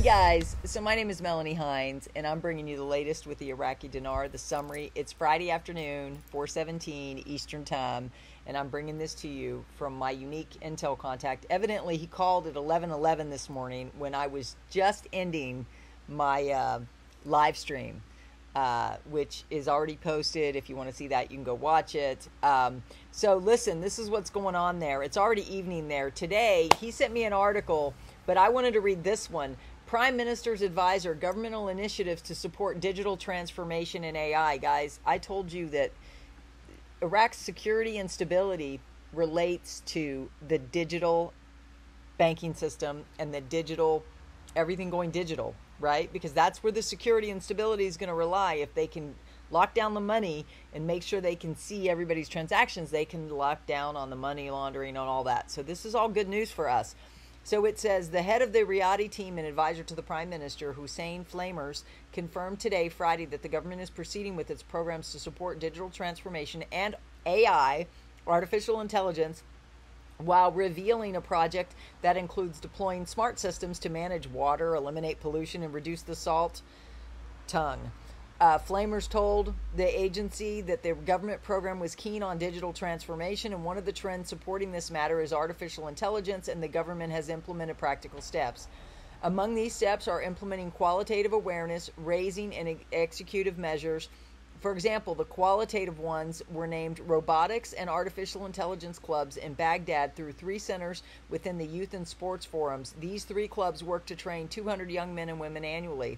guys, so my name is Melanie Hinds, and I'm bringing you the latest with the Iraqi Dinar, the summary. It's Friday afternoon, 4:17 Eastern Time, and I'm bringing this to you from my unique intel contact. Evidently, he called at 11:11 this morning when I was just ending my live stream, which is already posted. If you want to see that, you can go watch it. So listen, this is what's going on there. It's already evening there. Today, he sent me an article, but I wanted to read this one. Prime Minister's advisor, governmental initiatives to support digital transformation and AI. Guys, I told you that Iraq's security and stability relates to the digital banking system and the digital, everything going digital, right? Because that's where the security and stability is going to rely. If they can lock down the money and make sure they can see everybody's transactions, they can lock down on the money laundering and all that. So this is all good news for us. So it says, the head of the Riyadh team and advisor to the Prime Minister, Hussein Flamers, confirmed today, Friday, that the government is proceeding with its programs to support digital transformation and AI, artificial intelligence, while revealing a project that includes deploying smart systems to manage water, eliminate pollution, and reduce the salt tongue. Flamers told the agency that the government program was keen on digital transformation, and one of the trends supporting this matter is artificial intelligence, and the government has implemented practical steps. Among these steps are implementing qualitative awareness, raising and executive measures. For example, the qualitative ones were named robotics and artificial intelligence clubs in Baghdad through 3 centers within the youth and sports forums. These 3 clubs work to train 200 young men and women annually.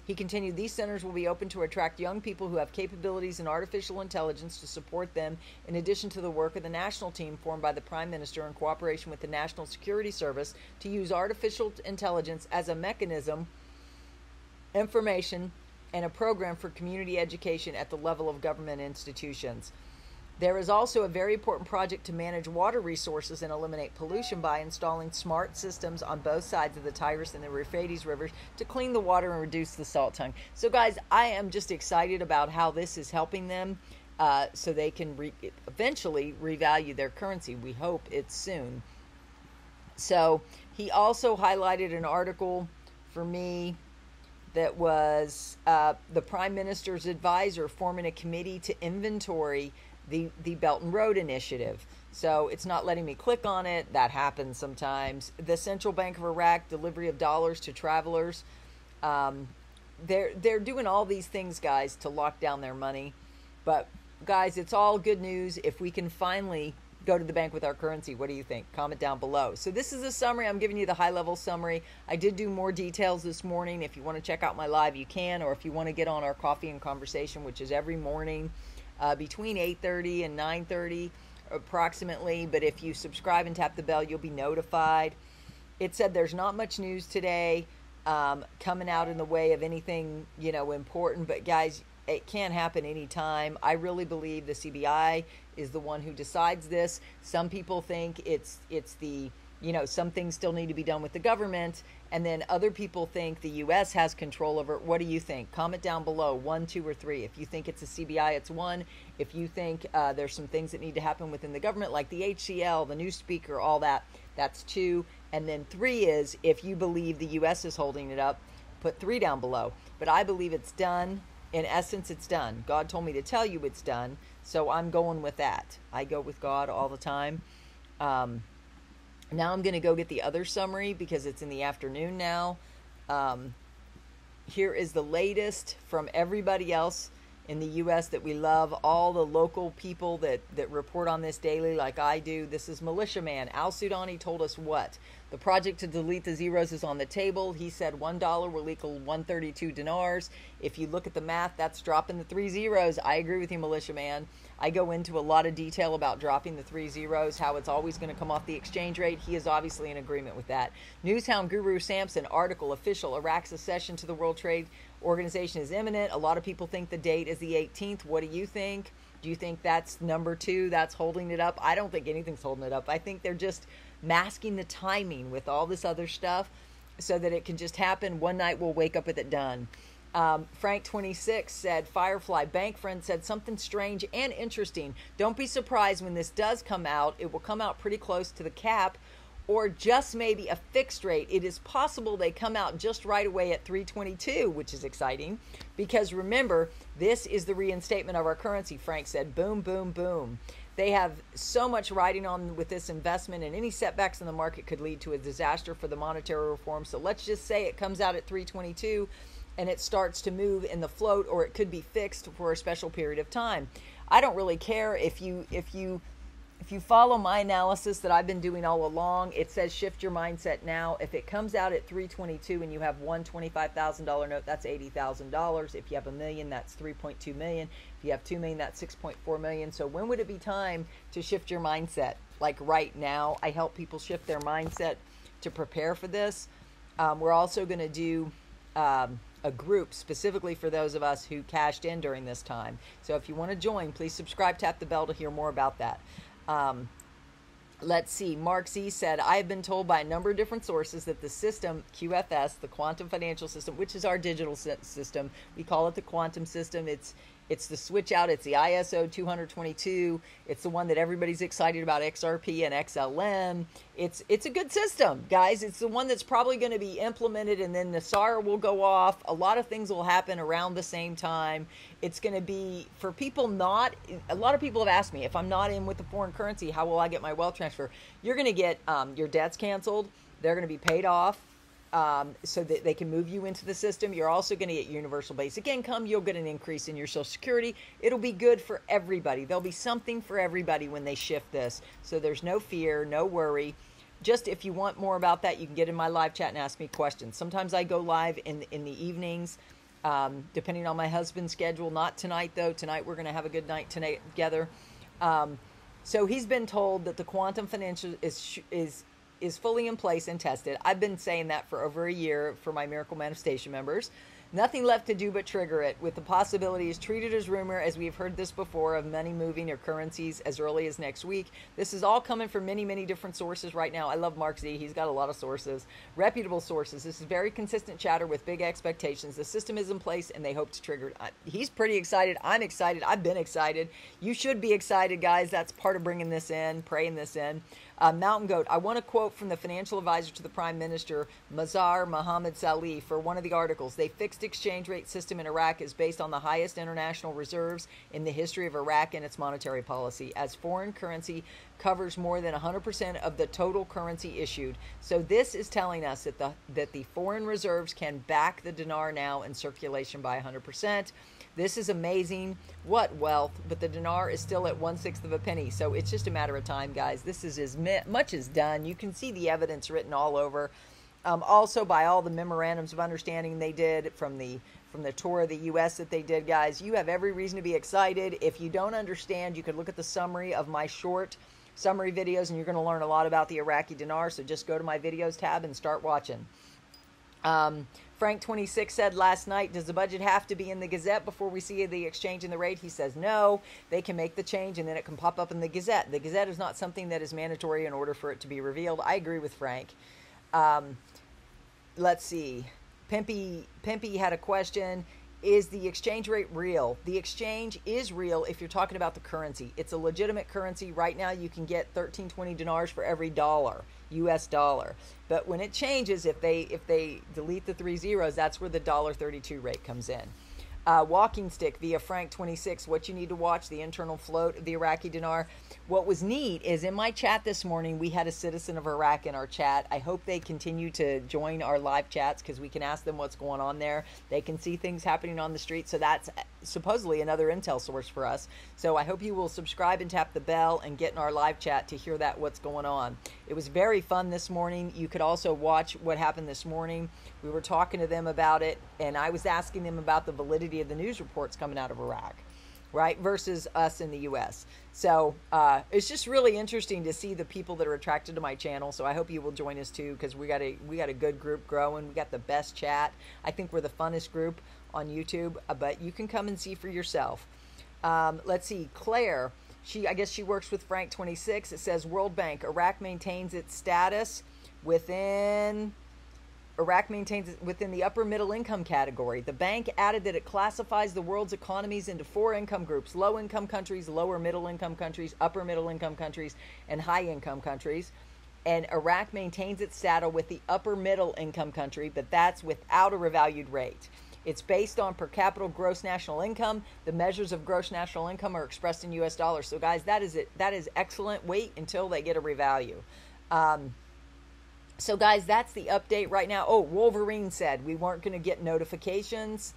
He continued, these centers will be open to attract young people who have capabilities in artificial intelligence to support them, in addition to the work of the national team formed by the Prime Minister in cooperation with the National Security Service to use artificial intelligence as a mechanism, information, and a program for community education at the level of government institutions. There is also a very important project to manage water resources and eliminate pollution by installing smart systems on both sides of the Tigris and the Euphrates rivers to clean the water and reduce the salt tongue. So guys, I am just excited about how this is helping them so they can eventually revalue their currency. We hope it's soon. So he also highlighted an article for me that was the Prime Minister's advisor forming a committee to inventory the Belt and Road Initiative. So it's not letting me click on it. That happens sometimes. The Central Bank of Iraq, delivery of dollars to travelers. They're doing all these things, guys, to lock down their money. But, guys, it's all good news if we can finally go to the bank with our currency. What do you think? Comment down below. So this is a summary. I'm giving you the high-level summary. I did do more details this morning. If you want to check out my live, you can. Or if you want to get on our coffee and conversation, which is every morning, between 8:30 and 9:30 approximately. But if you subscribe and tap the bell, you'll be notified. It said there's not much news today coming out in the way of anything, important. But guys, it can happen anytime. I really believe the CBI is the one who decides this. Some people think it's the, some things still need to be done with the government. And then other people think the U.S. has control over it. What do you think? Comment down below, 1, 2, or 3. If you think it's a CBI, it's 1. If you think there's some things that need to happen within the government, like the HCL, the new speaker, all that, that's 2. And then 3 is, if you believe the U.S. is holding it up, put 3 down below. But I believe it's done. In essence, it's done. God told me to tell you it's done, so I'm going with that. I go with God all the time. Now I'm going to go get the other summary because it's in the afternoon now. Here is the latest from everybody else in the U.S. that we love, all the local people that report on this daily like I do. This is Militia Man. Al Sudani told us what? The project to delete the zeros is on the table. He said $1 will equal 132 dinars. If you look at the math, that's dropping the 3 zeros. I agree with you, Militia Man. I go into a lot of detail about dropping the 3 zeros, how it's always going to come off the exchange rate. He is obviously in agreement with that. Newshound Guru Samson article, official, Iraq's accession to the World Trade Organization is imminent. A lot of people think the date is the 18th. What do you think? Do you think that's number 2 that's holding it up? I don't think anything's holding it up. I think they're just masking the timing with all this other stuff so that it can just happen. One night we'll wake up with it done. Frank26 said, Firefly bank friend said something strange and interesting. Don't be surprised when this does come out. It will come out pretty close to the cap or just maybe a fixed rate. It is possible they come out just right away at 322, which is exciting, because remember, this is the reinstatement of our currency. Frank said, boom, boom, boom. They have so much riding on with this investment, and any setbacks in the market could lead to a disaster for the monetary reform. So let's just say it comes out at 322 and it starts to move in the float, or it could be fixed for a special period of time. I don't really care if you follow my analysis that I've been doing all along. It says shift your mindset now. If it comes out at 322 and you have one $25,000 note, that's $80,000. If you have $1 million, that's 3.2 million. If you have 2 million, that's 6.4 million. So when would it be time to shift your mindset? Like right now. I help people shift their mindset to prepare for this. We're also going to do a group specifically for those of us who cashed in during this time. So if you want to join, please subscribe, tap the bell to hear more about that. Let's see. Mark Z said, I have been told by a number of different sources that the system, QFS, the quantum financial system, which is our digital system, we call it the quantum system. It's the switch out. It's the ISO 222. It's the one that everybody's excited about, XRP and XLM. It's a good system, guys. It's the one that's probably going to be implemented, and then Nesara will go off. A lot of things will happen around the same time. It's going to be, for people not, a lot of people have asked me, if I'm not in with the foreign currency, how will I get my wealth transfer? You're going to get your debts canceled. They're going to be paid off. So that they can move you into the system. You're also going to get universal basic income. You'll get an increase in your Social Security. It'll be good for everybody. There'll be something for everybody when they shift this. So there's no fear, no worry. Just if you want more about that, you can get in my live chat and ask me questions. Sometimes I go live in the evenings, depending on my husband's schedule. Not tonight, though. Tonight we're going to have a good night together. So he's been told that the quantum financial is fully in place and tested. I've been saying that for over a year for my Miracle Manifestation members. Nothing left to do but trigger it, with the possibilities treated as rumor, as we've heard this before, of money moving or currencies as early as next week. This is all coming from many, many different sources right now. I love Mark Z. He's got a lot of sources, reputable sources. This is very consistent chatter with big expectations. The system is in place and they hope to trigger it. He's pretty excited. I'm excited. I've been excited. You should be excited, guys. That's part of bringing this in, praying this in. Mountain Goat, I want to quote from the financial advisor to the Prime Minister, Mazhar Mohammad Salih, for one of the articles. They fixed exchange rate system in Iraq is based on the highest international reserves in the history of Iraq and its monetary policy, as foreign currency covers more than 100% of the total currency issued. So this is telling us that the foreign reserves can back the dinar now in circulation by 100%. This is amazing. What wealth? But the dinar is still at 1/6 of a penny. So it's just a matter of time, guys. This is as much as done. You can see the evidence written all over. Also by all the memorandums of understanding they did from the tour of the U.S. that they did, guys. You have every reason to be excited. If you don't understand, you could look at the summary of my short summary videos, and you're going to learn a lot about the Iraqi dinar. So just go to my videos tab and start watching. Frank 26 said last night, does the budget have to be in the Gazette before we see the exchange in the rate? He says no, they can make the change and then it can pop up in the Gazette. The Gazette is not something that is mandatory in order for it to be revealed. I agree with Frank. Let's see. Pimpy had a question. Is the exchange rate real? The exchange is real if you're talking about the currency. It's a legitimate currency. Right now you can get 1320 dinars for every dollar, US dollar. But when it changes, if they delete the 3 zeros, that's where the $1.32 rate comes in. Walking Stick via Frank 26, what you need to watch, the internal float of the Iraqi dinar. What was neat is in my chat this morning, we had a citizen of Iraq in our chat. I hope they continue to join our live chats because we can ask them what's going on there. They can see things happening on the street. So that's supposedly another intel source for us. So I hope you will subscribe and tap the bell and get in our live chat to hear what's going on. It was very fun this morning. You could also watch what happened this morning. We were talking to them about it, and I was asking them about the validity of the news reports coming out of Iraq, right, versus us in the U.S. So it's just really interesting to see the people that are attracted to my channel. So I hope you will join us too, because we got a good group growing. We got the best chat. I think we're the funnest group on YouTube, but you can come and see for yourself. Let's see, Claire. I guess she works with Frank 26. It says World Bank, Iraq maintains its status within the upper middle income category. The bank added that it classifies the world's economies into 4 income groups: low income countries, lower middle income countries, upper middle income countries, and high income countries. and Iraq maintains its status with the upper middle income country, but that's without a revalued rate. It's based on per capita gross national income. The measures of gross national income are expressed in U.S. dollars. So, guys, that is it. That is excellent. Wait until they get a revalue. So, guys, that's the update right now. Oh, Wolverine said we weren't going to get notifications.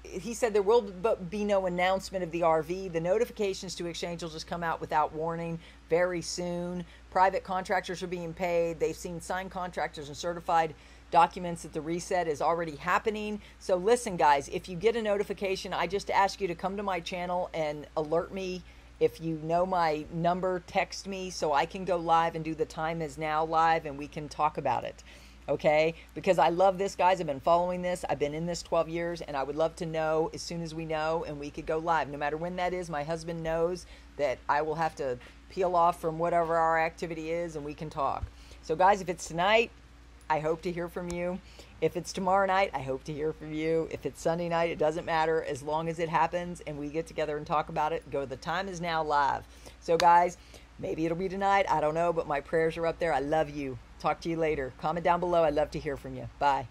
He said there will be no announcement of the RV. The notifications to exchange will just come out without warning very soon. Private contractors are being paid. They've seen signed contractors and certified documents that the reset is already happening. So listen, guys, if you get a notification, I just ask you to come to my channel and alert me. If you know my number, text me so I can go live and do the Time Is Now live and we can talk about it. Okay? Because I love this, guys. I've been following this. I've been in this 12 years, and I would love to know as soon as we know, and we could go live. No matter when that is, my husband knows that I will have to peel off from whatever our activity is, and we can talk. So, guys, if it's tonight, I hope to hear from you. If it's tomorrow night, I hope to hear from you. If it's Sunday night, it doesn't matter. As long as it happens and we get together and talk about it, go to the Time Is Now live. So, guys, maybe it'll be tonight. I don't know, but my prayers are up there. I love you. Talk to you later. Comment down below. I'd love to hear from you. Bye.